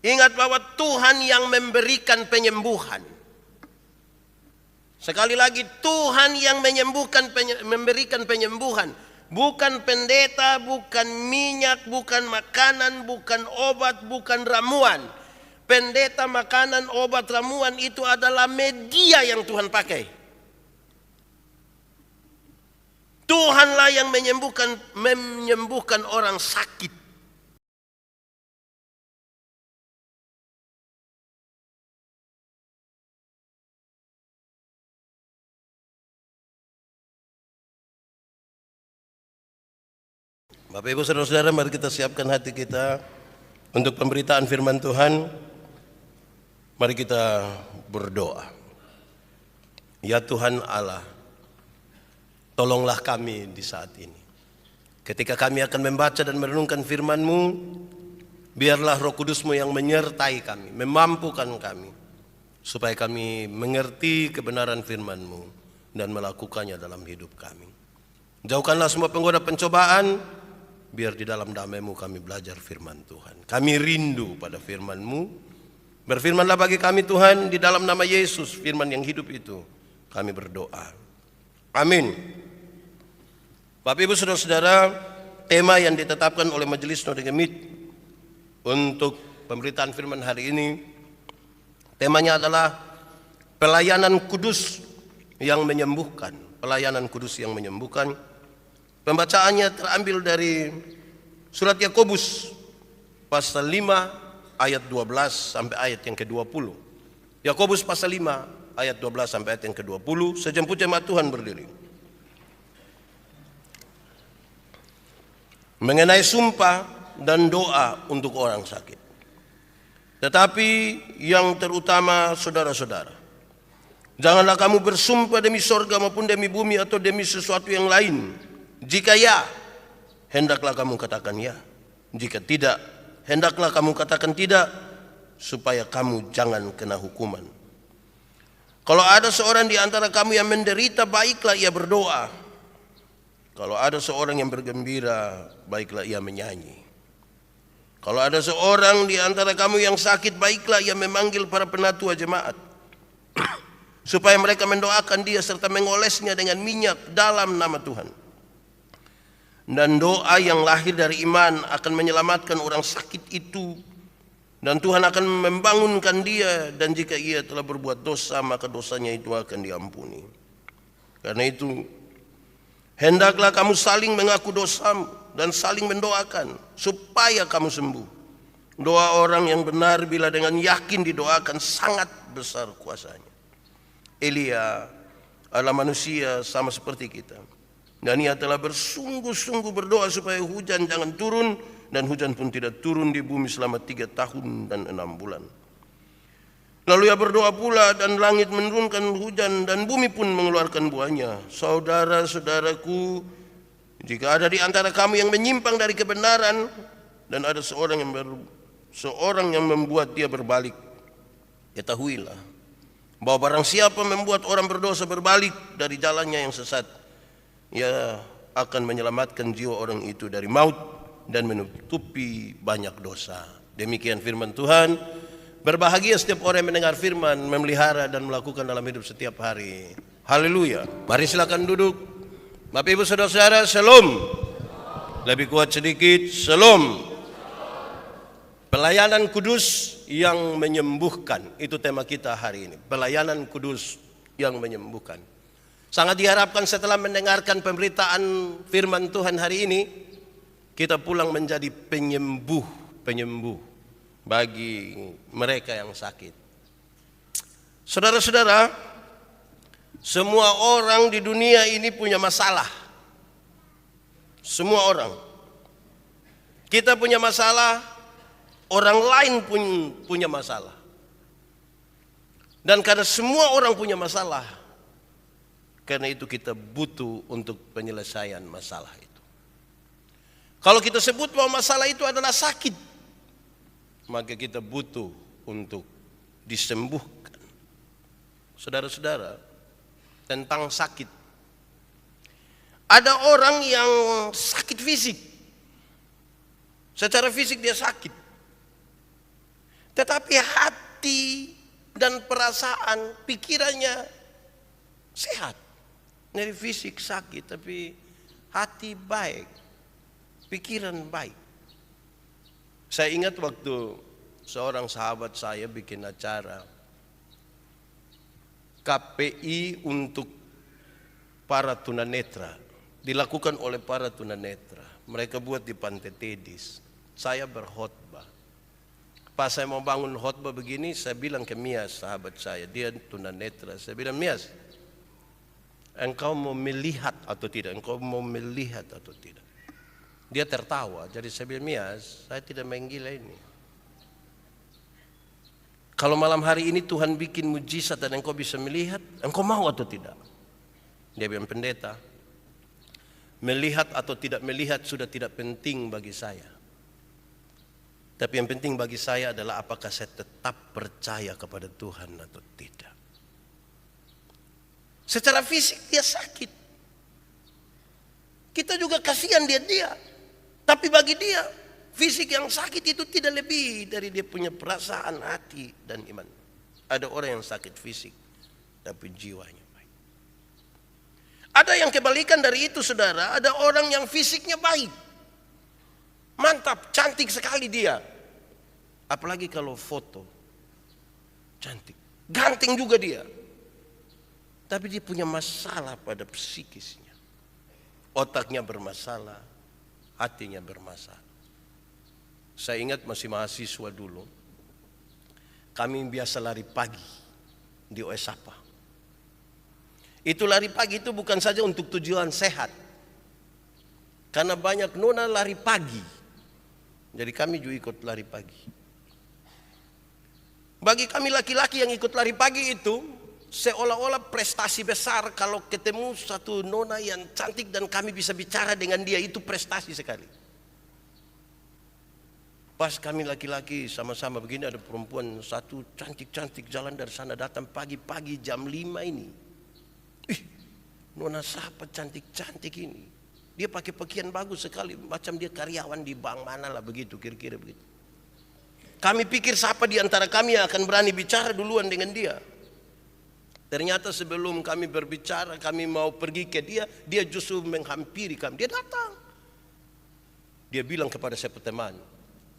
Ingat bahwa Tuhan yang memberikan penyembuhan. Sekali lagi, Tuhan yang menyembuhkan, memberikan penyembuhan. Bukan pendeta, bukan minyak, bukan makanan, bukan obat, bukan ramuan. Pendeta, makanan, obat, ramuan itu adalah media yang Tuhan pakai. Tuhanlah yang menyembuhkan orang sakit. Bapak Ibu Saudara-saudara, mari kita siapkan hati kita untuk pemberitaan firman Tuhan. Mari kita berdoa. Ya Tuhan Allah, tolonglah kami di saat ini. Ketika kami akan membaca dan merenungkan firman-Mu, biarlah Roh Kudus-Mu yang menyertai kami, memampukan kami, supaya kami mengerti kebenaran firman-Mu dan melakukannya dalam hidup kami. Jauhkanlah semua penggoda pencobaan, biar di dalam damai-Mu kami belajar firman Tuhan. Kami rindu pada firman-Mu. Berfirmanlah bagi kami Tuhan, di dalam nama Yesus, firman yang hidup itu, kami berdoa. Amin. Bapak Ibu Saudara-saudara, tema yang ditetapkan oleh Majelis Node Gemit untuk pemberitaan firman hari ini, temanya adalah pelayanan kudus yang menyembuhkan. Pelayanan kudus yang menyembuhkan. Pembacaannya terambil dari surat Yakobus pasal 5 ayat 12 sampai ayat yang ke-20. Yakobus pasal 5 ayat 12 sampai ayat yang ke-20. Sejemput jemaat Tuhan berdiri. Mengenai sumpah dan doa untuk orang sakit. Tetapi yang terutama saudara-saudara, janganlah kamu bersumpah demi sorga maupun demi bumi atau demi sesuatu yang lain. Jika ya, hendaklah kamu katakan ya. Jika tidak, hendaklah kamu katakan tidak, supaya kamu jangan kena hukuman. Kalau ada seorang di antara kamu yang menderita, baiklah ia berdoa. Kalau ada seorang yang bergembira, baiklah ia menyanyi. Kalau ada seorang di antara kamu yang sakit, baiklah ia memanggil para penatua jemaat, supaya mereka mendoakan dia serta mengolesnya dengan minyak dalam nama Tuhan. Dan doa yang lahir dari iman akan menyelamatkan orang sakit itu, dan Tuhan akan membangunkan dia, dan jika ia telah berbuat dosa, maka dosanya itu akan diampuni. Karena itu, hendaklah kamu saling mengaku dosamu dan saling mendoakan supaya kamu sembuh. Doa orang yang benar bila dengan yakin didoakan sangat besar kuasanya. Elia adalah manusia sama seperti kita. Dan ia telah bersungguh-sungguh berdoa supaya hujan jangan turun, dan hujan pun tidak turun di bumi selama 3 tahun dan 6 bulan. Lalu ia berdoa pula, dan langit menurunkan hujan, dan bumi pun mengeluarkan buahnya. Saudara-saudaraku, jika ada di antara kamu yang menyimpang dari kebenaran, dan ada seorang yang membuat dia berbalik, ketahuilah bahwa barang siapa membuat orang berdosa berbalik dari jalannya yang sesat, ia akan menyelamatkan jiwa orang itu dari maut dan menutupi banyak dosa. Demikian firman Tuhan. Berbahagia setiap orang yang mendengar firman, memelihara dan melakukan dalam hidup setiap hari. Haleluya. Mari silakan duduk. Bapak Ibu Saudara-saudara, shalom. Lebih kuat sedikit, shalom. Pelayanan kudus yang menyembuhkan, itu tema kita hari ini. Pelayanan kudus yang menyembuhkan. Sangat diharapkan setelah mendengarkan pemberitaan firman Tuhan hari ini, kita pulang menjadi penyembuh bagi mereka yang sakit. Saudara-saudara, semua orang di dunia ini punya masalah. Semua orang. Kita punya masalah, orang lain pun punya masalah. Dan karena semua orang punya masalah, karena itu kita butuh untuk penyelesaian masalah itu. Kalau kita sebut bahwa masalah itu adalah sakit, maka kita butuh untuk disembuhkan. Saudara-saudara, tentang sakit. Ada orang yang sakit fisik. Secara fisik dia sakit. Tetapi hati dan perasaan, pikirannya sehat. Dari fisik sakit, tapi hati baik, pikiran baik. Saya ingat waktu seorang sahabat saya bikin acara KPI untuk para tunanetra, dilakukan oleh para tunanetra. Mereka buat di Pantai Tedis. Saya berkhotbah. Pas saya mau bangun khotbah begini, saya bilang ke Mias, sahabat saya, dia tunanetra. Saya bilang, Mias, engkau mau melihat atau tidak? Engkau mau melihat atau tidak? Dia tertawa. Jadi saya bilang, Mias, saya tidak main gila ini. Kalau malam hari ini Tuhan bikin mujizat dan engkau bisa melihat, engkau mau atau tidak? Dia bilang, pendeta, melihat atau tidak melihat sudah tidak penting bagi saya. Tapi yang penting bagi saya adalah apakah saya tetap percaya kepada Tuhan atau tidak. Secara fisik dia sakit. Kita juga kasihan dia. Tapi bagi dia, fisik yang sakit itu tidak lebih dari dia punya perasaan, hati, dan iman. Ada orang yang sakit fisik, tapi jiwanya baik. Ada yang kebalikan dari itu, saudara. Ada orang yang fisiknya baik. Mantap, cantik sekali dia. Apalagi kalau foto. Cantik. Ganteng juga dia. Tapi dia punya masalah pada psikisnya. Otaknya bermasalah, hatinya bermasalah. Saya ingat masih mahasiswa dulu, kami biasa lari pagi di Oesapa. Itu lari pagi itu bukan saja untuk tujuan sehat, karena banyak nona lari pagi. Jadi kami juga ikut lari pagi. Bagi kami laki-laki yang ikut lari pagi itu, seolah-olah prestasi besar kalau ketemu satu nona yang cantik dan kami bisa bicara dengan dia, itu prestasi sekali. Pas kami laki-laki sama-sama begini, ada perempuan satu cantik-cantik jalan dari sana datang pagi-pagi jam 5 ini. Ih, nona siapa cantik-cantik ini? Dia pakai pakaian bagus sekali, macam dia karyawan di bank mana lah begitu, kira-kira begitu. Kami pikir siapa di antara kami yang akan berani bicara duluan dengan dia. Ternyata sebelum kami berbicara, kami mau pergi ke dia, dia justru menghampiri kami. Dia datang. Dia bilang kepada saya teman,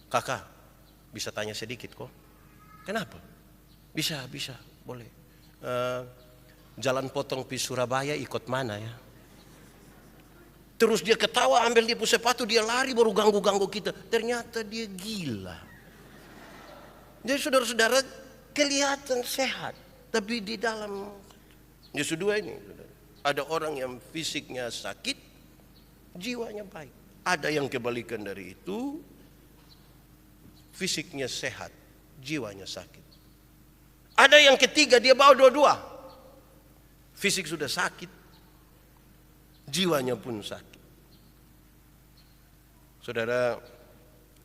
kakak, bisa tanya sedikit kok? Kenapa? Bisa, boleh. Jalan potong pi Surabaya ikut mana ya? Terus dia ketawa, ambil dia punya sepatu, dia lari baru ganggu-ganggu kita. Ternyata dia gila. Jadi saudara-saudara kelihatan sehat, tapi di dalam Yesus dua ini ada orang yang fisiknya sakit, jiwanya baik. Ada yang kebalikan dari itu, fisiknya sehat, jiwanya sakit. Ada yang ketiga, dia bawa dua-dua. Fisik sudah sakit, jiwanya pun sakit. Saudara,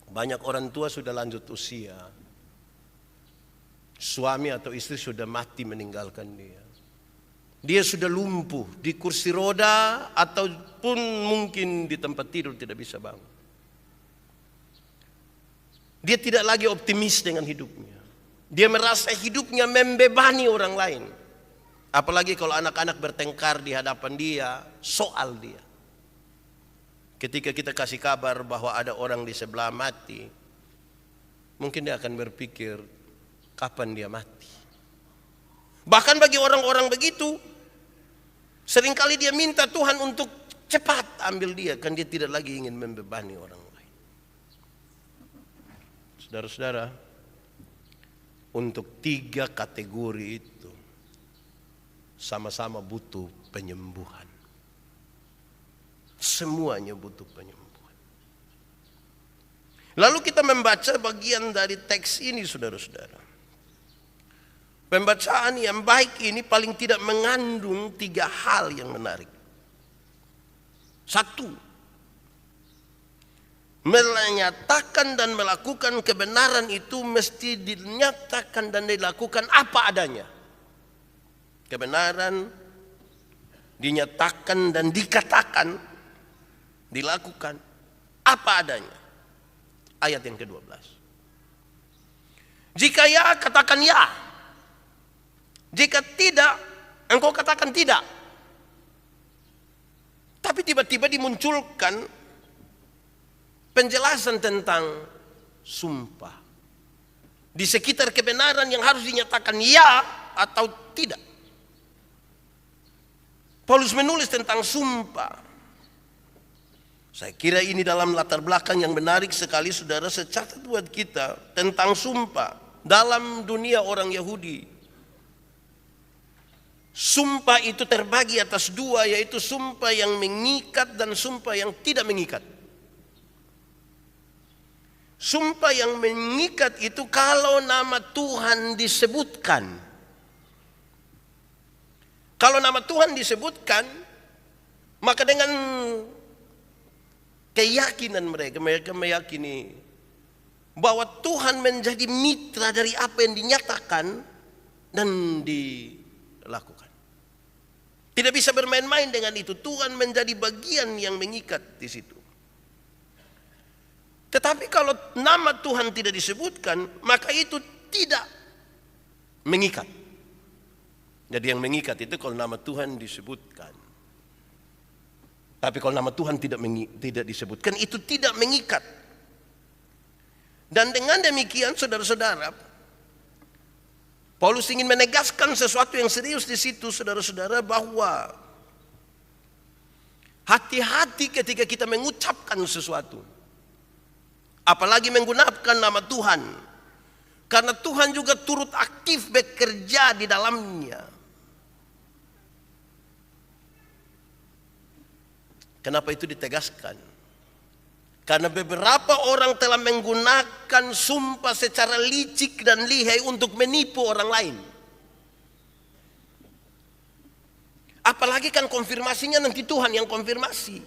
banyak orang tua sudah lanjut usia. Suami atau istri sudah mati meninggalkan dia. Dia sudah lumpuh di kursi roda ataupun mungkin di tempat tidur tidak bisa bangun. Dia tidak lagi optimis dengan hidupnya. Dia merasa hidupnya membebani orang lain. Apalagi kalau anak-anak bertengkar di hadapan dia soal dia. Ketika kita kasih kabar bahwa ada orang di sebelah mati, mungkin dia akan berpikir kapan dia mati. Bahkan bagi orang-orang begitu, seringkali dia minta Tuhan untuk cepat ambil dia, kan dia tidak lagi ingin membebani orang lain. Saudara-saudara, untuk 3 kategori itu sama-sama butuh penyembuhan. Semuanya butuh penyembuhan. Lalu kita membaca bagian dari teks ini, saudara-saudara. Pembacaan yang baik ini paling tidak mengandung 3 hal yang menarik. 1, menyatakan dan melakukan kebenaran itu mesti dinyatakan dan dilakukan apa adanya. Kebenaran dinyatakan dan dikatakan, dilakukan apa adanya. Ayat yang ke-12. Jika ya, katakan ya. Jika tidak, engkau katakan tidak. Tapi tiba-tiba dimunculkan penjelasan tentang sumpah. Di sekitar kebenaran yang harus dinyatakan ya atau tidak. Paulus menulis tentang sumpah. Saya kira ini dalam latar belakang yang menarik sekali, saudara, secatat buat kita tentang sumpah dalam dunia orang Yahudi. Sumpah itu terbagi atas dua, yaitu sumpah yang mengikat dan sumpah yang tidak mengikat. Sumpah yang mengikat itu kalau nama Tuhan disebutkan. Kalau nama Tuhan disebutkan, maka dengan keyakinan mereka meyakini bahwa Tuhan menjadi mitra dari apa yang dinyatakan dan dilakukan. Tidak bisa bermain-main dengan itu. Tuhan menjadi bagian yang mengikat di situ. Tetapi kalau nama Tuhan tidak disebutkan, maka itu tidak mengikat. Jadi yang mengikat itu kalau nama Tuhan disebutkan. Tapi kalau nama Tuhan tidak disebutkan, itu tidak mengikat. Dan dengan demikian, saudara-saudara, Paulus ingin menegaskan sesuatu yang serius di situ, saudara-saudara, bahwa hati-hati ketika kita mengucapkan sesuatu, apalagi menggunakan nama Tuhan, karena Tuhan juga turut aktif bekerja di dalamnya. Kenapa itu ditegaskan? Karena beberapa orang telah menggunakan sumpah secara licik dan lihai untuk menipu orang lain. Apalagi kan konfirmasinya nanti Tuhan yang konfirmasi.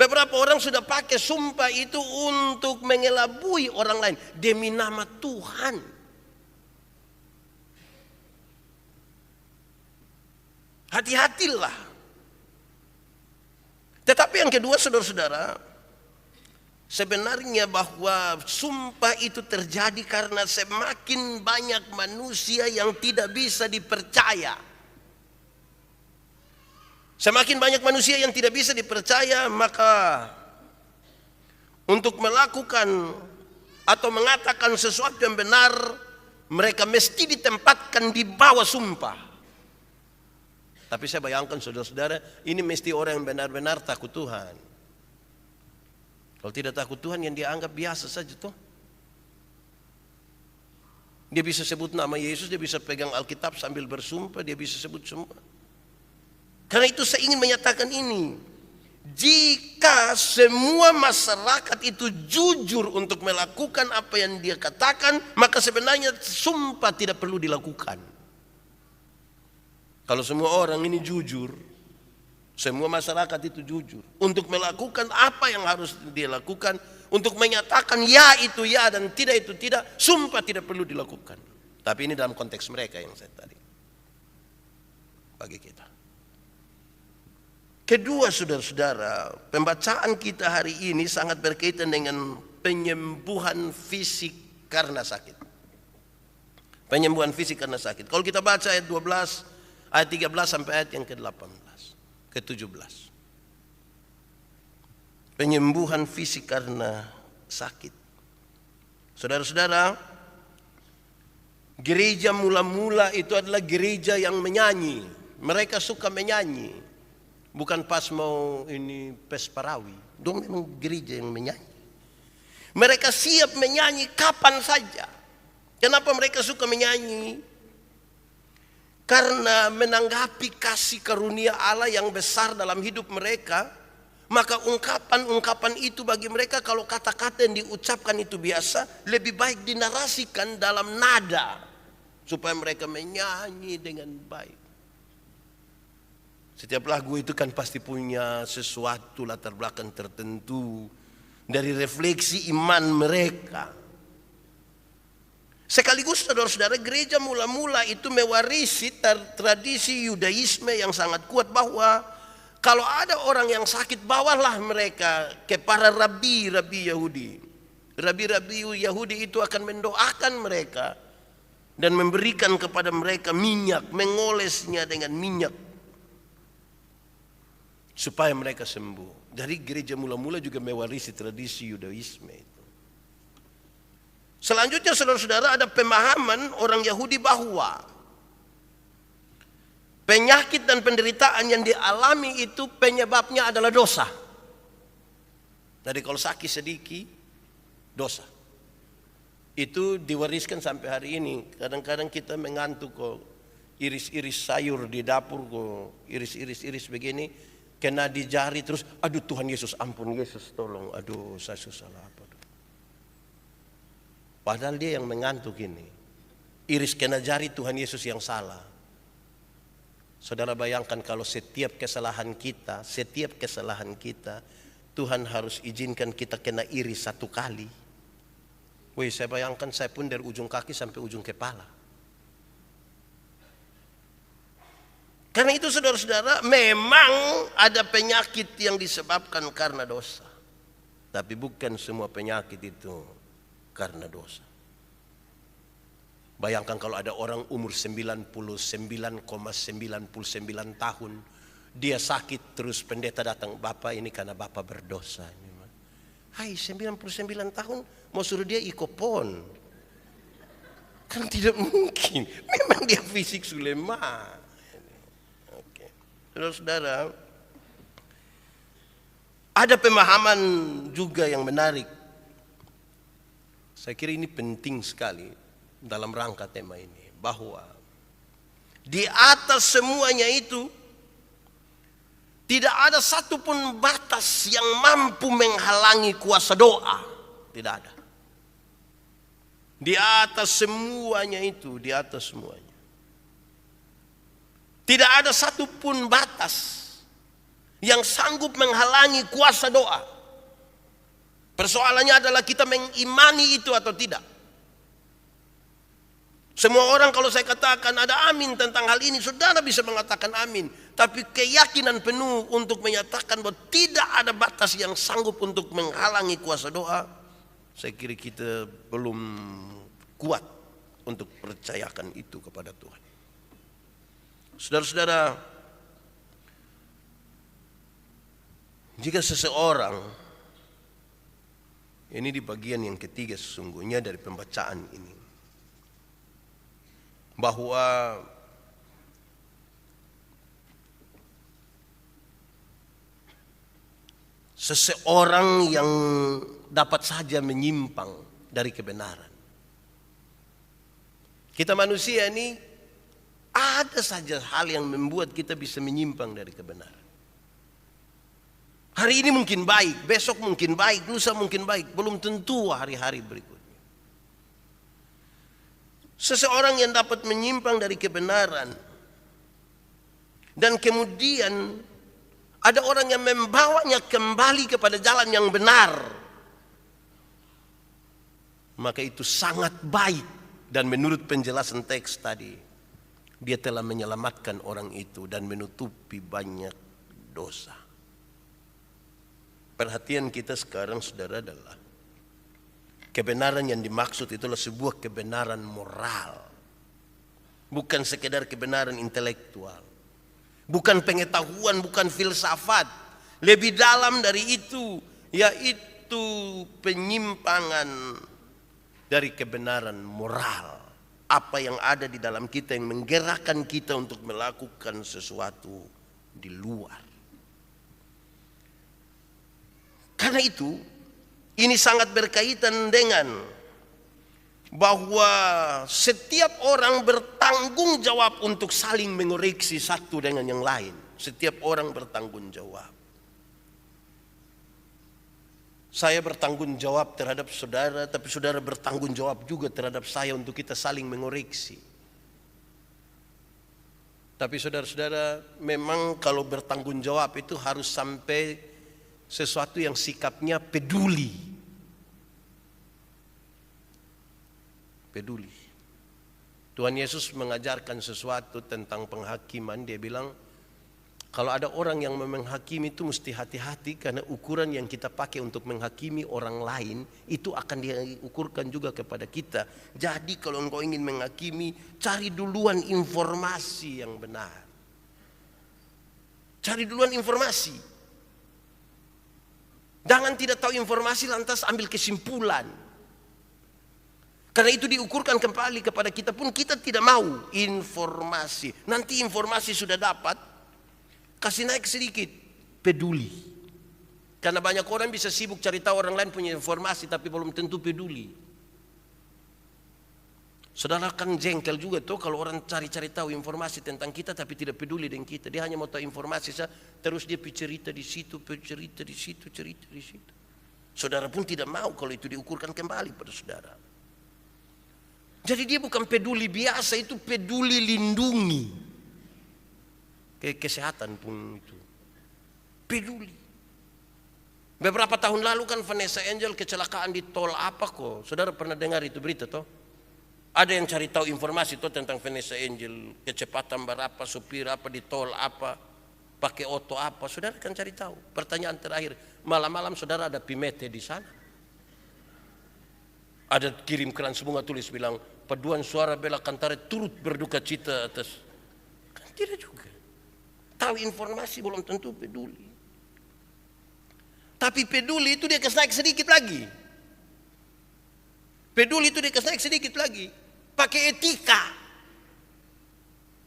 Beberapa orang sudah pakai sumpah itu untuk mengelabui orang lain demi nama Tuhan. Hati-hatilah. Tetapi yang kedua, saudara-saudara, sebenarnya bahwa sumpah itu terjadi karena semakin banyak manusia yang tidak bisa dipercaya. Semakin banyak manusia yang tidak bisa dipercaya, maka untuk melakukan atau mengatakan sesuatu yang benar, mereka mesti ditempatkan di bawah sumpah. Tapi saya bayangkan, saudara-saudara, ini mesti orang yang benar-benar takut Tuhan. Kalau tidak takut Tuhan, yang dia anggap biasa saja toh. Dia bisa sebut nama Yesus, dia bisa pegang Alkitab sambil bersumpah, dia bisa sebut semua. Karena itu saya ingin menyatakan ini. Jika semua masyarakat itu jujur untuk melakukan apa yang dia katakan, maka sebenarnya sumpah tidak perlu dilakukan. Kalau semua orang ini jujur, semua masyarakat itu jujur untuk melakukan apa yang harus dia lakukan, untuk menyatakan ya itu ya dan tidak itu tidak, sumpah tidak perlu dilakukan. Tapi ini dalam konteks mereka yang saya tadi. Bagi kita. Kedua, saudara-saudara, pembacaan kita hari ini sangat berkaitan dengan penyembuhan fisik karena sakit. Penyembuhan fisik karena sakit. Kalau kita baca ayat 12, ayat 13 sampai ayat yang ke-18, ke-17. Penyembuhan fisik karena sakit. Saudara-saudara, gereja mula-mula itu adalah gereja yang menyanyi. Mereka suka menyanyi. Bukan pas mau ini pes parawi. Dong memang gereja yang menyanyi. Mereka siap menyanyi kapan saja. Kenapa mereka suka menyanyi? Karena menanggapi kasih karunia Allah yang besar dalam hidup mereka, maka ungkapan-ungkapan itu bagi mereka, kalau kata-kata yang diucapkan itu biasa, lebih baik dinarasikan dalam nada supaya mereka menyanyi dengan baik. Setiap lagu itu kan pasti punya sesuatu latar belakang tertentu dari refleksi iman mereka. Sekaligus, saudara-saudara, gereja mula-mula itu mewarisi tradisi Yudaisme yang sangat kuat, bahwa kalau ada orang yang sakit, bawalah mereka ke para rabi-rabi Yahudi. Rabi-rabi Yahudi itu akan mendoakan mereka dan memberikan kepada mereka minyak, mengolesnya dengan minyak supaya mereka sembuh. Dari gereja mula-mula juga mewarisi tradisi Yudaisme itu. Selanjutnya saudara-saudara, ada pemahaman orang Yahudi bahwa penyakit dan penderitaan yang dialami itu penyebabnya adalah dosa. Jadi kalau sakit sedikit, dosa. Itu diwariskan sampai hari ini. Kadang-kadang kita mengantuk kok, iris-iris sayur di dapur kok, iris-iris begini, kena di jari terus, aduh Tuhan Yesus, ampun Yesus tolong, aduh saya salah apa. Padahal dia yang mengantuk ini. Iris kena jari Tuhan Yesus yang salah. Saudara bayangkan kalau setiap kesalahan kita, Tuhan harus izinkan kita kena iris satu kali. Wih, saya bayangkan saya pun dari ujung kaki sampai ujung kepala. Karena itu saudara-saudara, memang ada penyakit yang disebabkan karena dosa. Tapi bukan semua penyakit itu karena dosa. Bayangkan kalau ada orang umur 99,99 tahun, dia sakit terus pendeta datang, Bapak ini karena Bapak berdosa. Hai, 99 tahun mau suruh dia ikopon. Kan tidak mungkin. Memang dia fisik sudah lemah. Oke. Saudara-saudara, ada pemahaman juga yang menarik. Saya kira ini penting sekali dalam rangka tema ini, bahwa di atas semuanya itu tidak ada satupun batas yang mampu menghalangi kuasa doa. Tidak ada. Di atas semuanya itu, di atas semuanya. Tidak ada satupun batas yang sanggup menghalangi kuasa doa. Persoalannya adalah kita mengimani itu atau tidak. Semua orang kalau saya katakan ada amin tentang hal ini, saudara bisa mengatakan amin. Tapi keyakinan penuh untuk menyatakan bahwa tidak ada batas yang sanggup untuk menghalangi kuasa doa, saya kira kita belum kuat untuk percayakan itu kepada Tuhan. Saudara-saudara, jika seseorang, ini di bagian yang ketiga sesungguhnya dari pembacaan ini, bahwa seseorang yang dapat saja menyimpang dari kebenaran. Kita manusia ini ada saja hal yang membuat kita bisa menyimpang dari kebenaran. Hari ini mungkin baik, besok mungkin baik, lusa mungkin baik, belum tentu hari-hari berikutnya. Seseorang yang dapat menyimpang dari kebenaran dan kemudian ada orang yang membawanya kembali kepada jalan yang benar, maka itu sangat baik. Dan menurut penjelasan teks tadi, dia telah menyelamatkan orang itu dan menutupi banyak dosa. Perhatian kita sekarang, saudara, adalah kebenaran yang dimaksud itulah sebuah kebenaran moral. Bukan sekedar kebenaran intelektual. Bukan pengetahuan, bukan filsafat. Lebih dalam dari itu, yaitu penyimpangan dari kebenaran moral. Apa yang ada di dalam kita yang menggerakkan kita untuk melakukan sesuatu di luar. Karena itu, ini sangat berkaitan dengan bahwa setiap orang bertanggung jawab untuk saling mengoreksi satu dengan yang lain. Setiap orang bertanggung jawab. Saya bertanggung jawab terhadap saudara, tapi saudara bertanggung jawab juga terhadap saya untuk kita saling mengoreksi. Tapi saudara-saudara, memang kalau bertanggung jawab itu harus sampai sesuatu yang sikapnya peduli. Peduli. Tuhan Yesus mengajarkan sesuatu tentang penghakiman. Dia bilang, Kalau ada orang yang menghakimi itu mesti hati-hati, karena ukuran yang kita pakai untuk menghakimi orang lain itu akan diukurkan juga kepada kita. Jadi kalau engkau ingin menghakimi, cari duluan informasi yang benar. Cari duluan informasi. Jangan tidak tahu informasi lantas ambil kesimpulan. Karena itu diukurkan kembali kepada kita pun, kita tidak mau informasi. Nanti informasi sudah dapat, kasih naik sedikit, peduli. Karena banyak orang bisa sibuk cari tahu orang lain punya informasi, tapi belum tentu peduli. Saudara kan jengkel juga tuh kalau orang cari-cari tahu informasi tentang kita tapi tidak peduli dengan kita. Dia hanya mau tahu informasi saja, terus dia cerita di situ, cerita di situ, cerita di situ. Saudara pun tidak mau kalau itu diukurkan kembali pada saudara. Jadi dia bukan peduli biasa, itu peduli lindungi. Kesehatan pun itu peduli. Beberapa tahun lalu kan Vanessa Angel kecelakaan di tol apa kok? Saudara pernah dengar itu berita toh? Ada yang cari tahu informasi toh tentang Vanessa Angel, kecepatan berapa, supir apa di tol apa, pakai oto apa? Saudara kan cari tahu. Pertanyaan terakhir, malam-malam saudara ada Pimete di sana. Ada kirim keran bunga tulis bilang, paduan suara Bella Cantare turut berduka cita atas. Kan tidak juga. Tahu informasi belum tentu peduli. Tapi peduli itu dia kasih naik sedikit lagi. Peduli itu dia kasih naik sedikit lagi. Pakai etika.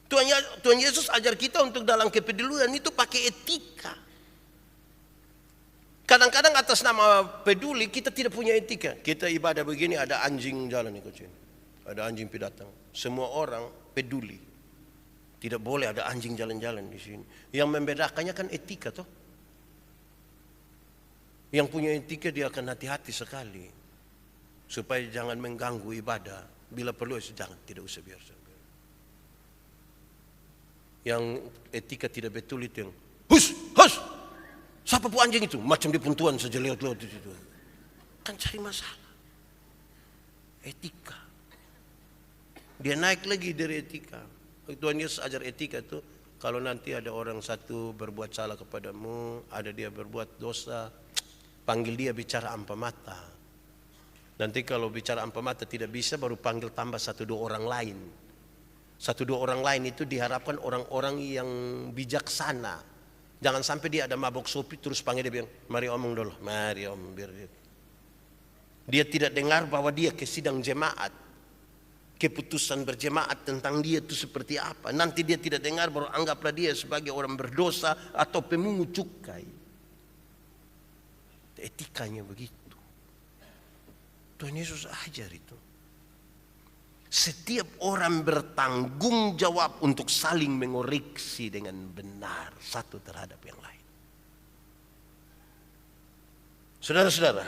Tuhan Yesus ajar kita untuk dalam kepedulian itu pakai etika. Kadang-kadang atas nama peduli kita tidak punya etika. Kita ibadah begini ada anjing jalan ikut sini. Ada anjing pidatang. Semua orang peduli. Tidak boleh ada anjing jalan-jalan di sini. Yang membedakannya kan etika toh. Yang punya etika dia akan hati-hati sekali. Supaya jangan mengganggu ibadah. Bila perlu jangan, tidak usah biar. Yang etika tidak betul itu yang hus. Siapa pu anjing itu? Macam di puntuan saja lewat di situ. Kan cari masalah. Etika. Dia naik lagi dari etika. Tuhan Yesus ajar etika itu, kalau nanti ada orang satu berbuat salah kepadamu, ada dia berbuat dosa, panggil dia bicara ampa mata. Nanti kalau bicara ampa mata tidak bisa, baru panggil tambah 1-2 orang lain. 1-2 orang lain itu diharapkan orang-orang yang bijaksana. Jangan sampai dia ada mabok sopi terus panggil dia bilang, mari omong dulu, mari om biar dia. Dia tidak dengar bahwa dia ke sidang jemaat, keputusan berjemaat tentang dia itu seperti apa. Nanti dia tidak dengar, baru anggaplah dia sebagai orang berdosa atau pemungut cukai. Etikanya begitu. Tuhan Yesus ajar itu. Setiap orang bertanggung jawab untuk saling mengoreksi dengan benar satu terhadap yang lain. Saudara-saudara,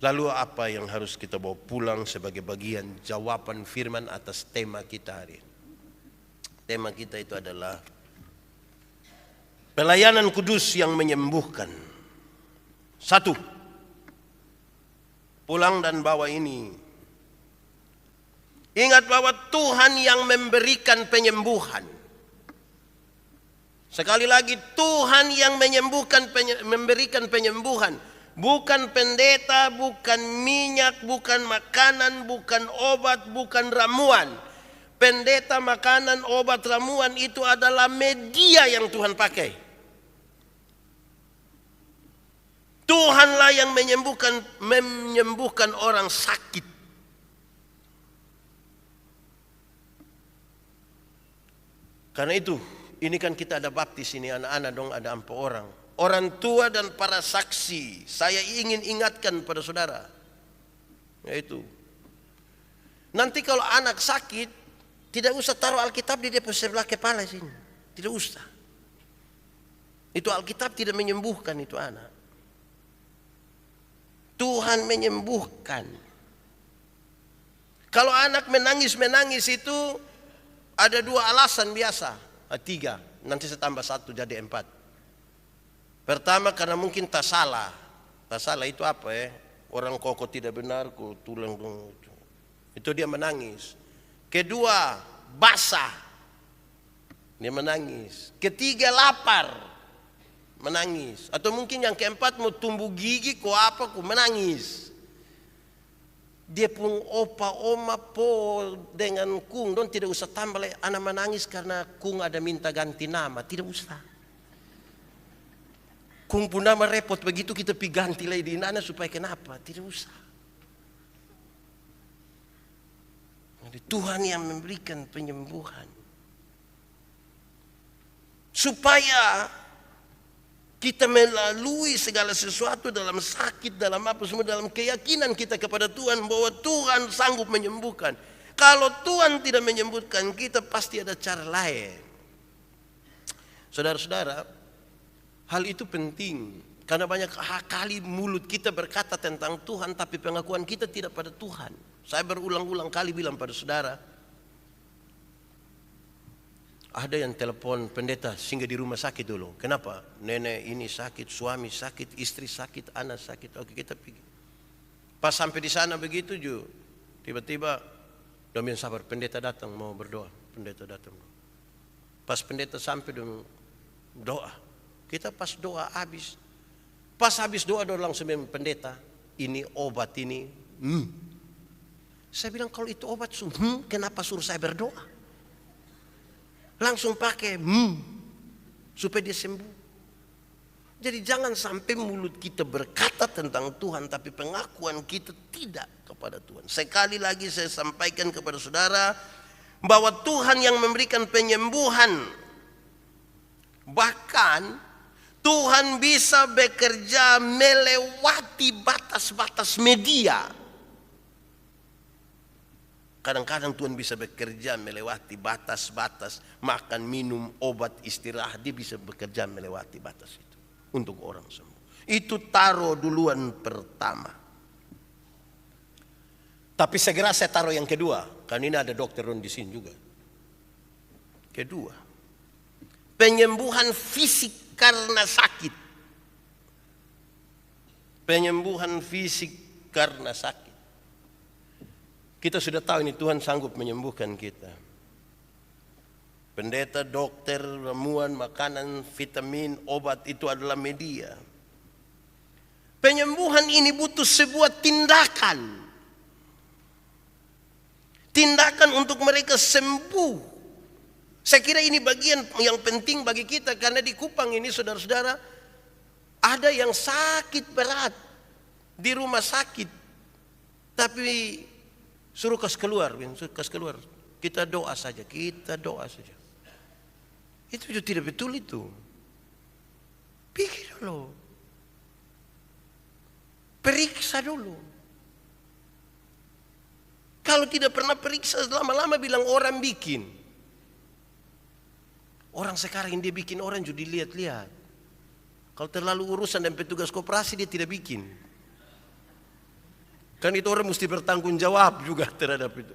lalu apa yang harus kita bawa pulang sebagai bagian jawaban firman atas tema kita hari ini? Tema kita itu adalah pelayanan kudus yang menyembuhkan. 1. Pulang dan bawa ini. Ingat bahwa Tuhan yang memberikan penyembuhan. Sekali lagi, Tuhan yang memberikan penyembuhan. Bukan pendeta, bukan minyak, bukan makanan, bukan obat, bukan ramuan. Pendeta, makanan, obat, ramuan itu adalah media yang Tuhan pakai. Tuhanlah yang menyembuhkan orang sakit. Karena itu, ini kan kita ada baptis ini anak-anak dong, ada 4 orang. Orang tua dan para saksi, saya ingin ingatkan pada saudara. Yaitu, nanti kalau anak sakit, tidak usah taruh Alkitab di depan sebelah kepala sini. Tidak usah. Itu Alkitab tidak menyembuhkan itu anak. Tuhan menyembuhkan. Kalau anak menangis itu ada 2 alasan biasa, 3, nanti saya tambah 1 jadi 4. Pertama karena mungkin tak salah. Tak salah itu apa ya? Orang koko tidak benar, kok tulang itu dia menangis. Kedua, basah. dia menangis. Ketiga, lapar, menangis. Atau mungkin yang keempat, mau tumbuh gigi, kok apa, kok menangis. Dia pun opa, oma, po dengan kung, don tidak usah tambah lagi. Anak menangis karena kung ada minta ganti nama, tidak usah. Kung pun nama repot, begitu kita pi ganti lagi di nana supaya kenapa, tidak usah. Jadi Tuhan yang memberikan penyembuhan. Supaya kita melalui segala sesuatu dalam sakit, dalam apa semua, dalam keyakinan kita kepada Tuhan bahwa Tuhan sanggup menyembuhkan. Kalau Tuhan tidak menyembuhkan kita, pasti ada cara lain. Saudara-saudara, hal itu penting karena banyak kali mulut kita berkata tentang Tuhan, tapi pengakuan kita tidak pada Tuhan. Saya berulang-ulang kali bilang pada saudara, ada yang telepon pendeta singgah di rumah sakit dulu. Kenapa? Nenek ini sakit, suami sakit, istri sakit, anak sakit. Oke, kita pergi. Pas sampai di sana begitu juga, tiba-tiba domin sabar, pendeta datang mau berdoa. Pendeta datang. Pas pendeta sampai dong doa. Kita pas doa habis. Pas habis doa langsung bilang pendeta, ini obat ini. Saya bilang kalau itu obat, kenapa suruh saya berdoa? Langsung pakai supaya dia sembuh. Jadi jangan sampai mulut kita berkata tentang Tuhan, tapi pengakuan kita tidak kepada Tuhan. Sekali lagi saya sampaikan kepada saudara bahwa Tuhan yang memberikan penyembuhan. Bahkan Tuhan bisa bekerja melewati batas-batas media. Kadang-kadang Tuhan bisa bekerja melewati batas-batas, makan, minum, obat, istirahat. Dia bisa bekerja melewati batas itu untuk orang sembuh. Itu taruh duluan pertama. Tapi segera saya taruh yang kedua, karena ini ada dokter di sini juga. Kedua, penyembuhan fisik karena sakit. Penyembuhan fisik karena sakit. Kita sudah tahu ini Tuhan sanggup menyembuhkan kita. Pendeta, dokter, ramuan, makanan, vitamin, obat itu adalah media. Penyembuhan ini butuh sebuah tindakan. Tindakan untuk mereka sembuh. Saya kira ini bagian yang penting bagi kita. Karena di Kupang ini saudara-saudara, ada yang sakit berat di rumah sakit. Tapi suruh kas keluar, kita doa saja, Itu juga tidak betul itu. Pikir dulu. Periksa dulu. Kalau tidak pernah periksa, lama-lama bilang orang bikin. Orang sekarang dia bikin orang juga dilihat-lihat. Kalau terlalu urusan dan petugas koperasi dia tidak bikin. Kan itu orang mesti bertanggung jawab juga terhadap itu.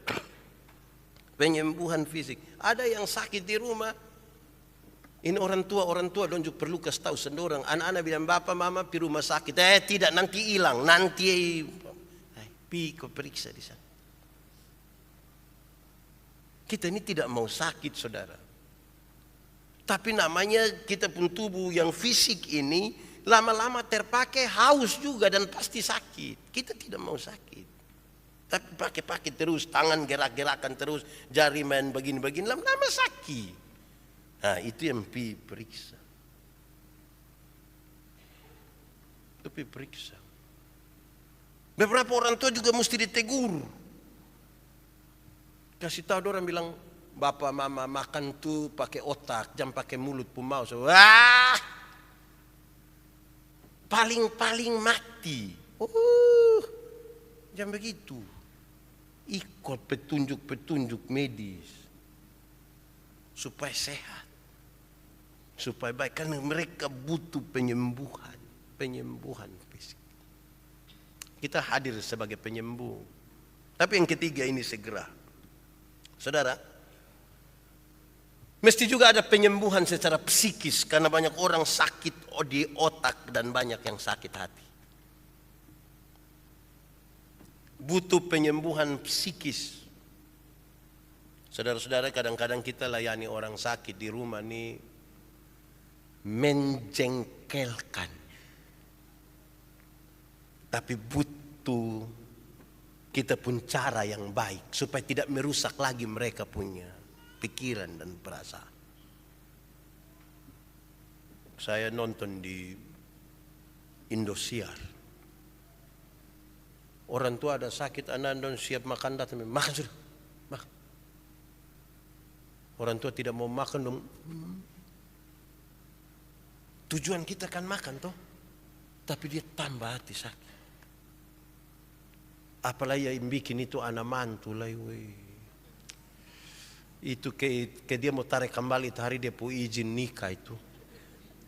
Penyembuhan fisik. Ada yang sakit di rumah. Ini orang tua dong juga perlu kasih tahu sendorang. Anak-anak bilang bapak mama di rumah sakit. Tidak, nanti hilang. Nanti kau periksa di sana. Kita ini tidak mau sakit saudara. Tapi namanya kita pun tubuh yang fisik ini lama-lama terpakai haus juga dan pasti sakit. Kita tidak mau sakit. Tapi pakai terus, tangan gerak-gerakan terus, jari main begini-begini, lama-lama sakit. Nah itu yang periksa. Itu periksa. Beberapa orang tua juga mesti ditegur. Kasih tahu orang bilang, bapak mama makan tuh pakai otak, jangan pakai mulut pun mau. Wah! Paling-paling mati. Jangan begitu. Ikut petunjuk-petunjuk medis. Supaya sehat. Supaya baik. Karena mereka butuh penyembuhan. Penyembuhan fisik. Kita hadir sebagai penyembuh. Tapi yang ketiga ini segera. Saudara. Mesti juga ada penyembuhan secara psikis. Karena banyak orang sakit di otak dan banyak yang sakit hati. Butuh penyembuhan psikis. Saudara-saudara, kadang-kadang kita layani orang sakit di rumah nih menjengkelkan. Tapi butuh kita pun cara yang baik supaya tidak merusak lagi mereka punya pikiran dan perasaan. Saya nonton di Indosiar. Orang tua ada sakit, anak siap makan, datang makan sudah, makan. Orang tua tidak mau makan dong. Tujuan kita kan makan toh, tapi dia tambah hati sakit. Apalagi yang bikin itu anak mantu lah, itu ke dia mau tarik kembali hari dia pu izin nikah itu.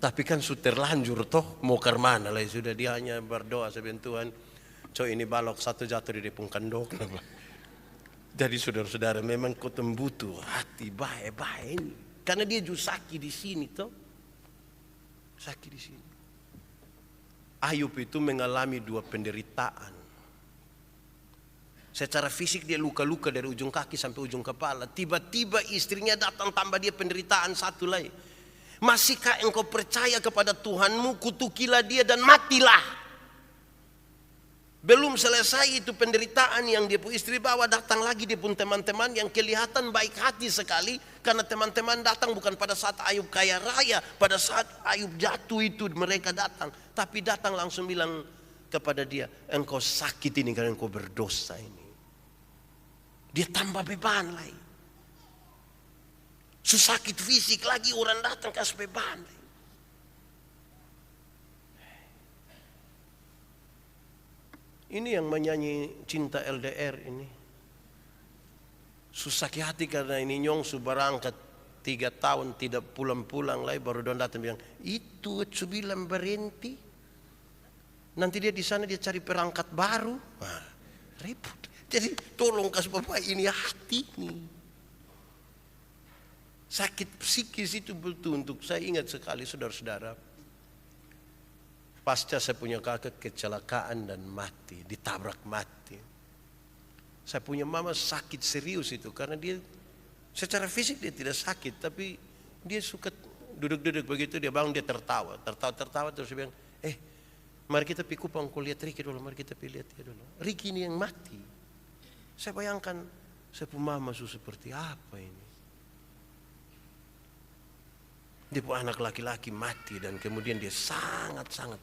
Tapi kan sudah terlanjur toh, mau ke mana lah, sudah dia hanya berdoa sebenarnya Tuhan, ini balok satu jatuh di depung kandok. Jadi saudara-saudara, memang kau butuh hati baik-baik ini, karena dia juga sakit di sini toh, sakit di sini. Ayub itu mengalami 2 penderitaan. Secara fisik dia luka-luka dari ujung kaki sampai ujung kepala. Tiba-tiba istrinya datang tambah dia penderitaan satu lagi. Masihkah engkau percaya kepada Tuhanmu? Kutukilah dia dan matilah. Belum selesai itu penderitaan yang dia pun istri bawa, datang lagi dia pun teman-teman yang kelihatan baik hati sekali. Karena teman-teman datang bukan pada saat Ayub kaya raya. Pada saat Ayub jatuh itu mereka datang. Tapi datang langsung bilang kepada dia, engkau sakit ini karena engkau berdosa ini. Dia tambah beban lagi. Sakit fisik lagi, orang datang kasih beban lagi. Ini yang menyanyi cinta LDR ini. Sakit hati karena ini nyong berangkat 3 tahun tidak pulang-pulang lagi, baru don datang bilang, itu bilang berhenti. Nanti dia di sana dia cari perangkat baru. Nah, repot. Jadi tolong kasih bapak ini hati nih. Sakit psikis itu betul untuk saya ingat sekali saudara-saudara. Pasca saya punya kakak kecelakaan dan mati, ditabrak mati. Saya punya mama sakit serius itu karena dia secara fisik dia tidak sakit, tapi dia suka duduk-duduk begitu, dia bangun dia tertawa terus dia bilang, mari kita pikir pangkul lihat Riki dulu, mari kita lihat dia dulu. Riki ini yang mati. Saya bayangkan saya punya mama seperti apa ini. Dia punya anak laki-laki mati dan kemudian dia sangat-sangat.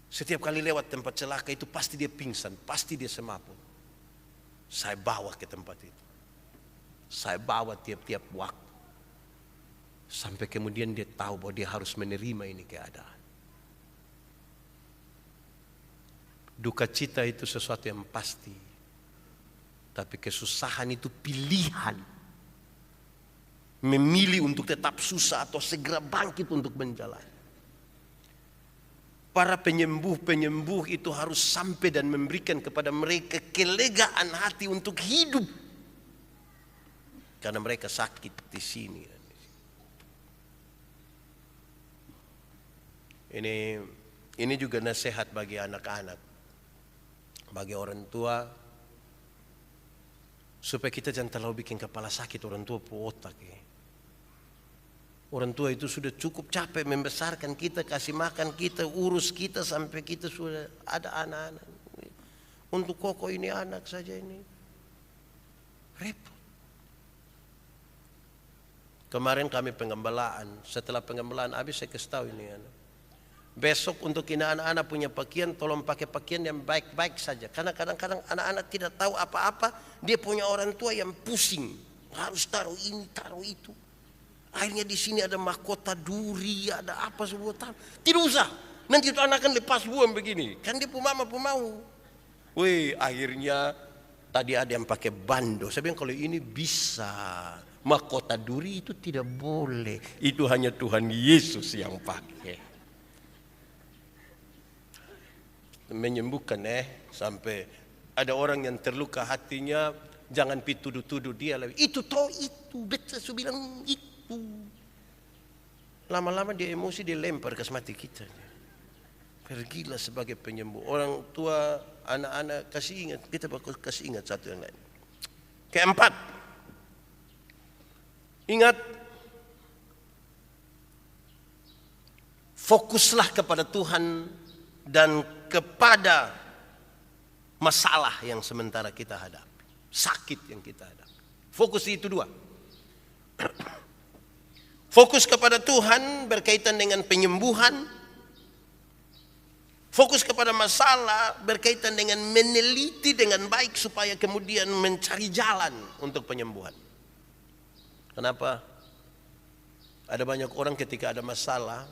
Setiap kali lewat tempat celaka itu pasti dia pingsan, pasti dia semaput. Saya bawa ke tempat itu. Saya bawa tiap-tiap waktu. Sampai kemudian dia tahu bahwa dia harus menerima ini keadaan. Duka cita itu sesuatu yang pasti. Tapi kesusahan itu pilihan. Memilih untuk tetap susah atau segera bangkit untuk menjalani. Para penyembuh-penyembuh itu harus sampai dan memberikan kepada mereka kelegaan hati untuk hidup. Karena mereka sakit di sini. Ini juga nasihat bagi anak-anak. Bagi orang tua, supaya kita jangan terlalu bikin kepala sakit orang tua pu otak ya. Orang tua itu sudah cukup capek membesarkan kita, kasih makan kita, urus kita sampai kita sudah ada anak-anak. Untuk koko ini anak saja ini repot. Kemarin kami pengembalaan, setelah pengembalaan habis saya kasih tahu ini anak. Besok untuk anak-anak punya pakaian, tolong pakai pakaian yang baik-baik saja. Karena kadang-kadang anak-anak tidak tahu apa-apa, dia punya orang tua yang pusing. Harus taruh ini, taruh itu. Akhirnya di sini ada mahkota duri, ada apa semua tahu. Tidak usah, nanti itu anak kan lepas buang begini. Kan dia mama mau. Akhirnya tadi ada yang pakai bando. Saya bilang kalau ini bisa. Mahkota duri itu tidak boleh. Itu hanya Tuhan Yesus yang pakai. Menyembuhkan sampai ada orang yang terluka hatinya, jangan tuduh-tuduh dia lagi. Itu betul saya bilang itu. Lama-lama dia emosi, dia lempar ke mati kita. Pergilah sebagai penyembuh. Orang tua, anak-anak kasih ingat, kita bakal kasih ingat satu yang lain. Keempat, ingat, fokuslah kepada Tuhan dan kepada masalah yang sementara kita hadapi, sakit yang kita hadapi. Fokus itu dua. Fokus kepada Tuhan berkaitan dengan penyembuhan. Fokus kepada masalah berkaitan dengan meneliti dengan baik supaya kemudian mencari jalan untuk penyembuhan. Kenapa? Ada banyak orang ketika ada masalah,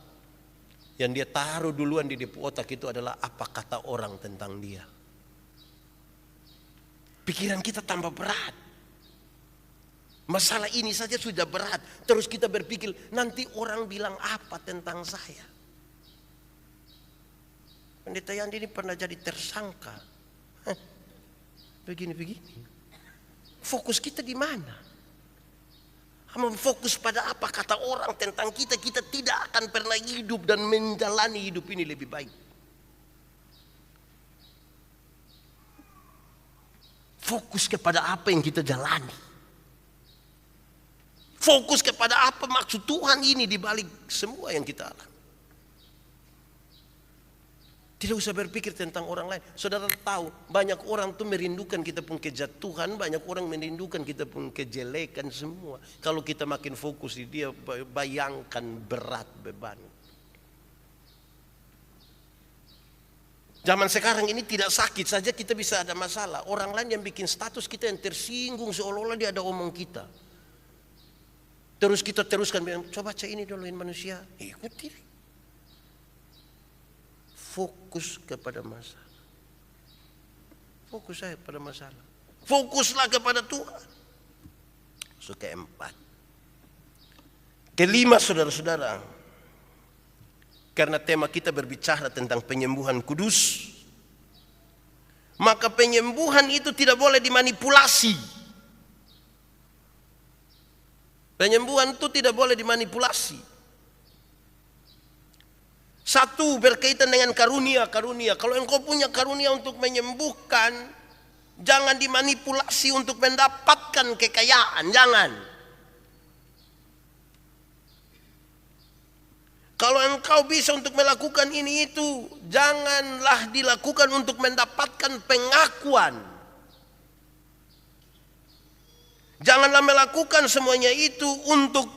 yang dia taruh duluan di otak itu adalah apa kata orang tentang dia. Pikiran kita tambah berat. Masalah ini saja sudah berat. Terus kita berpikir, nanti orang bilang apa tentang saya. Pendeta Yandi ini pernah jadi tersangka. Begini-begini. Fokus kita di mana? Fokus pada apa kata orang tentang kita. Kita tidak akan pernah hidup dan menjalani hidup ini lebih baik. Fokus kepada apa yang kita jalani. Fokus kepada apa maksud Tuhan ini di balik semua yang kita alami. Tidak usah berpikir tentang orang lain. Saudara tahu, banyak orang tuh merindukan kita pun kejatuhan, banyak orang merindukan kita pun kejelekan semua. Kalau kita makin fokus di dia, bayangkan berat beban. Zaman sekarang ini tidak sakit saja kita bisa ada masalah. Orang lain yang bikin status kita yang tersinggung seolah-olah dia ada omong kita. Terus kita teruskan bilang, coba baca ini dulu manusia. Ikuti. Fokus kepada masalah. Fokus saya pada masalah. Fokuslah kepada Tuhan. Keempat. Kelima, saudara-saudara, karena tema kita berbicara tentang penyembuhan kudus, maka penyembuhan itu tidak boleh dimanipulasi. Penyembuhan itu tidak boleh dimanipulasi. Satu, berkaitan dengan karunia. Kalau engkau punya karunia untuk menyembuhkan, jangan dimanipulasi untuk mendapatkan kekayaan. Jangan. Kalau engkau bisa untuk melakukan ini itu, janganlah dilakukan untuk mendapatkan pengakuan. Janganlah melakukan semuanya itu untuk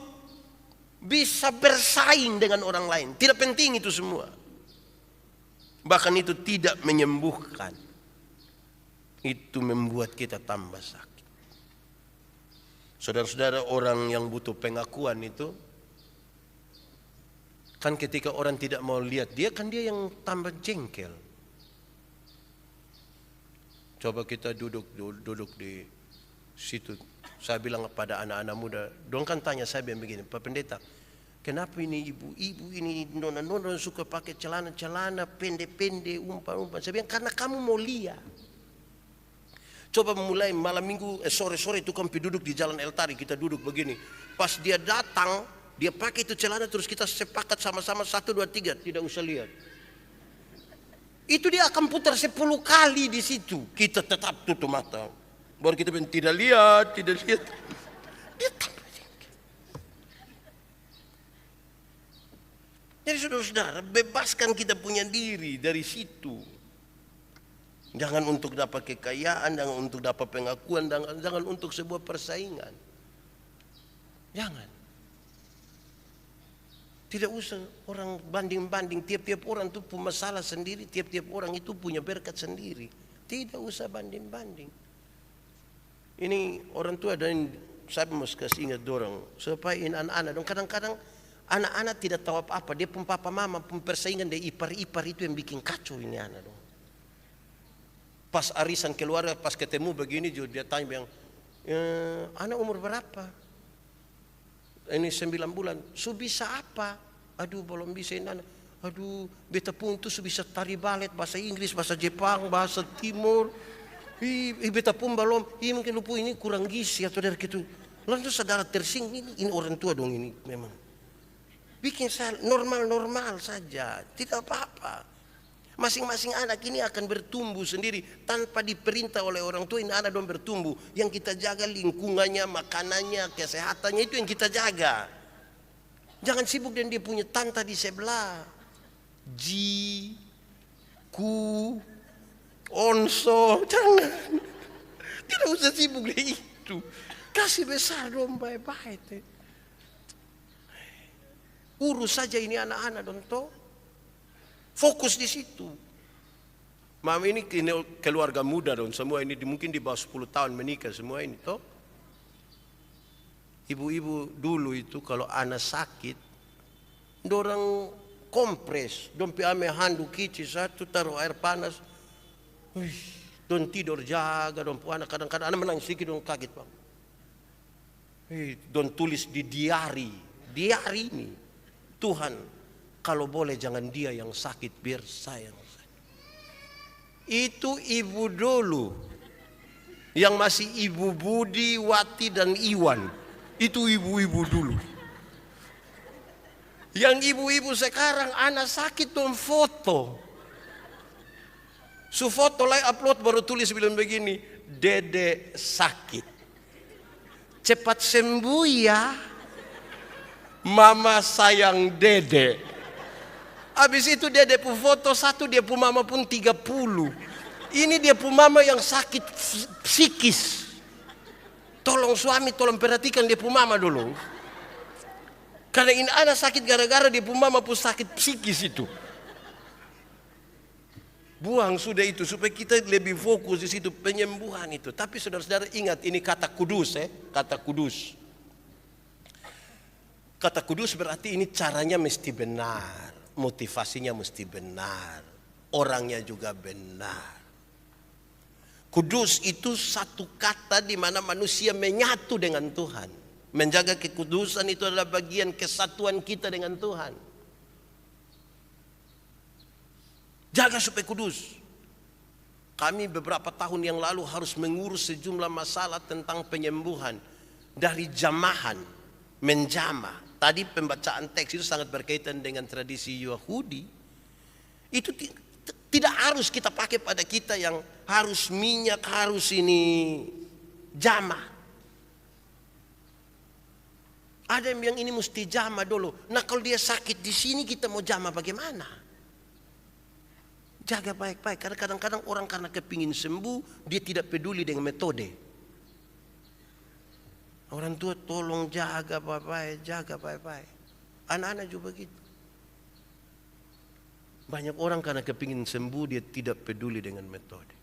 bisa bersaing dengan orang lain. Tidak penting itu semua. Bahkan itu tidak menyembuhkan. Itu membuat kita tambah sakit. Saudara-saudara, orang yang butuh pengakuan itu, kan ketika orang tidak mau lihat dia, kan dia yang tambah jengkel. Coba kita duduk di situ. Saya bilang pada anak-anak muda, dong kan tanya saya begini, Pak Pendeta, kenapa ini ibu-ibu ini nona-nona suka pakai celana-celana pendek-pendek, umpan-umpan? Saya bilang, karena kamu mau lihat. Coba mulai malam minggu, sore-sore itu kami duduk di Jalan Eltari, kita duduk begini. Pas dia datang, dia pakai itu celana, terus kita sepakat sama-sama 1, 2, 3, tidak usah lihat. Itu dia akan putar 10 kali di situ. Kita tetap tutup mata. Baru kita bilang, tidak lihat. Dia tambah jengkel. Jadi saudara-saudara, bebaskan kita punya diri dari situ. Jangan untuk dapat kekayaan, jangan untuk dapat pengakuan, jangan untuk sebuah persaingan. Jangan. Tidak usah orang banding-banding, tiap-tiap orang itu punya masalah sendiri, tiap-tiap orang itu punya berkat sendiri. Tidak usah banding-banding. Ini orang tua dan saya mesti kasih ingat dorang supaya anak-anak dong, kadang-kadang anak-anak tidak tahu apa-apa, dia pun papa mama pun persaingan dari ipar-ipar itu yang bikin kacau ini anak dong. Pas arisan keluarga, pas ketemu begini juga dia tanya bilang, anak umur berapa? Ini 9 bulan. Su bisa apa? Aduh belum bisa ini anak. Aduh beta pun itu su bisa tari balet, bahasa Inggris, bahasa Jepang, bahasa Timur. Beta pun belum, mungkin lupa ini kurang gizi atau dari gitu. Lalu saudara tersinggung, ini orang tua dong ini memang. Bikin saya normal-normal saja, tidak apa-apa. Masing-masing anak ini akan bertumbuh sendiri tanpa diperintah oleh orang tua. Ini anak dong bertumbuh. Yang kita jaga lingkungannya, makanannya, kesehatannya, itu yang kita jaga. Jangan sibuk dengan dia punya tanta di sebelah. Ji, ku, onso, jangan. Tidak usah sibuk dengan itu. Kasih besar dong baik-baik. Urus saja ini anak-anak dong toh. Fokus di situ. Mama ini keluarga muda dong, semua ini mungkin di bawah 10 tahun menikah semua ini toh. Ibu-ibu dulu itu kalau anak sakit, dorang kompres, dong ame handuk kici satu, taruh air panas. Don tidur jaga, don anak kadang-kadang anak menangis sedikit, don kaget bang. Don tulis di diari ini, Tuhan, kalau boleh jangan dia yang sakit, biar saya yang sakit. Itu ibu dulu. Yang masih Ibu Budi, Wati dan Iwan. Itu ibu-ibu dulu. Yang ibu-ibu sekarang anak sakit dong foto. Su foto lagi upload baru tulis bilang begini, Dede sakit. Cepat sembuh ya. Mama sayang Dede. Habis itu Dede pu foto satu, dia pu mama pun 30. Ini dia pu mama yang sakit psikis. Tolong suami, tolong perhatikan dia pu mama dulu. Karena ini anak sakit gara-gara dia pu mama pu sakit psikis itu. Buang sudah itu supaya kita lebih fokus di situ penyembuhan itu. Tapi saudara-saudara ingat ini kata kudus kata kudus. Kata kudus berarti ini caranya mesti benar. Motivasinya mesti benar, orangnya juga benar. Kudus itu satu kata di mana manusia menyatu dengan Tuhan. Menjaga kekudusan itu adalah bagian kesatuan kita dengan Tuhan. Jaga supaya kudus. Kami beberapa tahun yang lalu harus mengurus sejumlah masalah tentang penyembuhan. Dari jamahan, menjamah. Tadi pembacaan teks itu sangat berkaitan dengan tradisi Yahudi. Itu tidak harus kita pakai pada kita yang harus minyak, harus ini jamah. Ada yang bilang ini mesti jamah dulu. Nah kalau dia sakit di sini kita mau jamah bagaimana? Jaga baik-baik. Karena kadang-kadang orang karena kepingin sembuh dia tidak peduli dengan metode. Orang tua tolong jaga baik-baik, jaga baik-baik. Anak-anak juga begitu. Banyak orang karena kepingin sembuh dia tidak peduli dengan metode.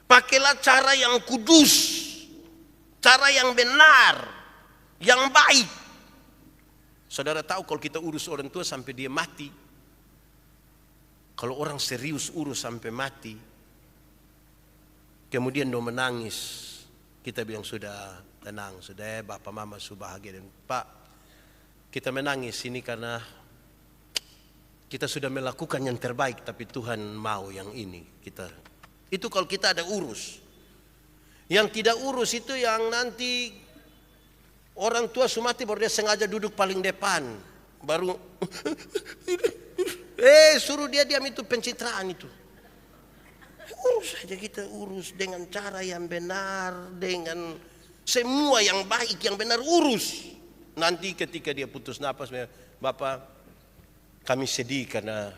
Pakailah cara yang kudus, cara yang benar, yang baik. Saudara tahu kalau kita urus orang tua sampai dia mati, kalau orang serius urus sampai mati, kemudian dia menangis. Kita bilang sudah tenang, sudah bapak mama sudah bahagia. Dan Pak, kita menangis ini karena kita sudah melakukan yang terbaik, tapi Tuhan mau yang ini. Itu kalau kita ada urus. Yang tidak urus itu yang nanti orang tua sumati baru dia sengaja duduk paling depan, baru suruh dia diam, itu pencitraan itu. Urus saja, kita urus dengan cara yang benar, dengan semua yang baik, yang benar urus. Nanti ketika dia putus napas, Bapak, kami sedih karena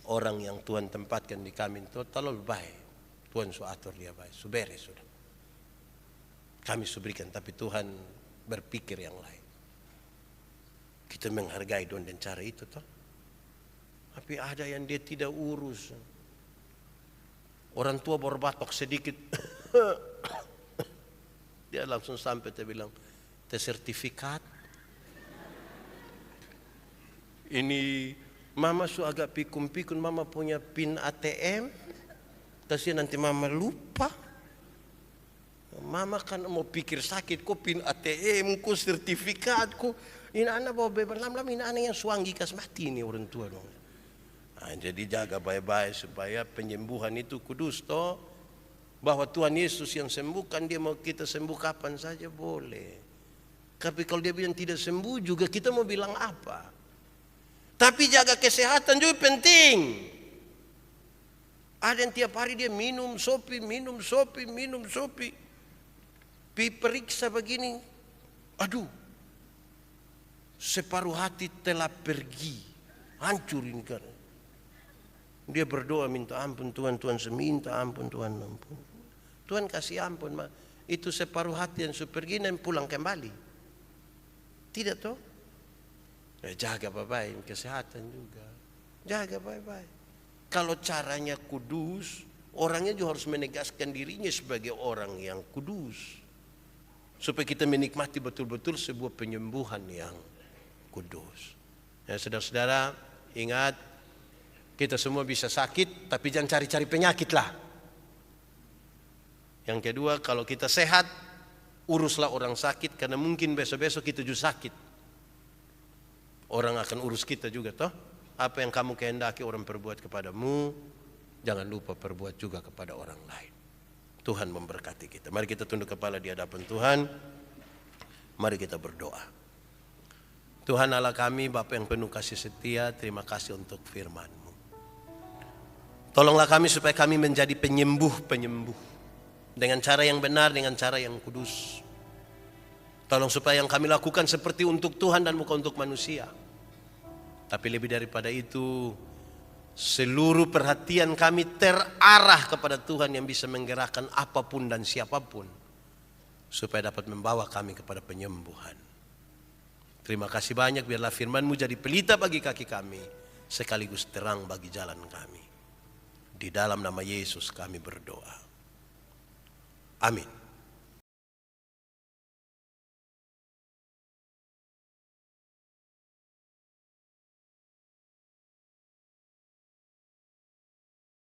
orang yang Tuhan tempatkan di kami itu terlalu baik. Tuhan sudah atur dia baik, sudah beres sudah. Kami sudah berikan, tapi Tuhan berpikir yang lain. Kita menghargai dengan cara itu toh. Tapi ada yang dia tidak urus. Orang tua baru batok sedikit, dia langsung sampai, dia bilang, tes sertifikat. Ini mama su agak pikun-pikun, mama punya pin ATM, kasihan nanti mama lupa. Mama kan mau pikir sakit, kok pin ATM, kok sertifikat, kok ini anak bawa beber lam ini anak yang suanggi kas mati ini orang tua dong. Nah, jadi jaga baik-baik supaya penyembuhan itu kudus toh. Bahwa Tuhan Yesus yang sembuhkan, dia mau kita sembuh kapan saja boleh. Tapi kalau dia bilang tidak sembuh juga kita mau bilang apa? Tapi jaga kesehatan juga penting. Ada yang tiap hari dia minum sopi. Periksa begini. Aduh, separuh hati telah pergi. Hancur ini kan. Dia berdoa minta ampun Tuhan, Tuhan seminta ampun Tuhan ampun. Tuhan kasih ampun, itu separuh hati yang sudah pergi dan pulang kembali. Tidak toh? Jaga baik-baik kesehatan juga. Jaga baik-baik. Kalau caranya kudus, orangnya juga harus menegaskan dirinya sebagai orang yang kudus. Supaya kita menikmati betul-betul sebuah penyembuhan yang kudus. Ya, saudara-saudara, ingat, kita semua bisa sakit, tapi jangan cari-cari penyakit lah. Yang kedua, kalau kita sehat, uruslah orang sakit, karena mungkin besok-besok kita juga sakit. Orang akan urus kita juga toh. Apa yang kamu kehendaki orang perbuat kepadamu, jangan lupa perbuat juga kepada orang lain. Tuhan memberkati kita. Mari kita tunduk kepala di hadapan Tuhan. Mari kita berdoa. Tuhan Allah kami, Bapa yang penuh kasih setia, terima kasih untuk firman-Mu. Tolonglah kami supaya kami menjadi penyembuh-penyembuh. Dengan cara yang benar, dengan cara yang kudus. Tolong supaya yang kami lakukan seperti untuk Tuhan dan bukan untuk manusia. Tapi lebih daripada itu, seluruh perhatian kami terarah kepada Tuhan yang bisa menggerakkan apapun dan siapapun. Supaya dapat membawa kami kepada penyembuhan. Terima kasih banyak, biarlah firman-Mu jadi pelita bagi kaki kami. Sekaligus terang bagi jalan kami. Di dalam nama Yesus kami berdoa. Amin.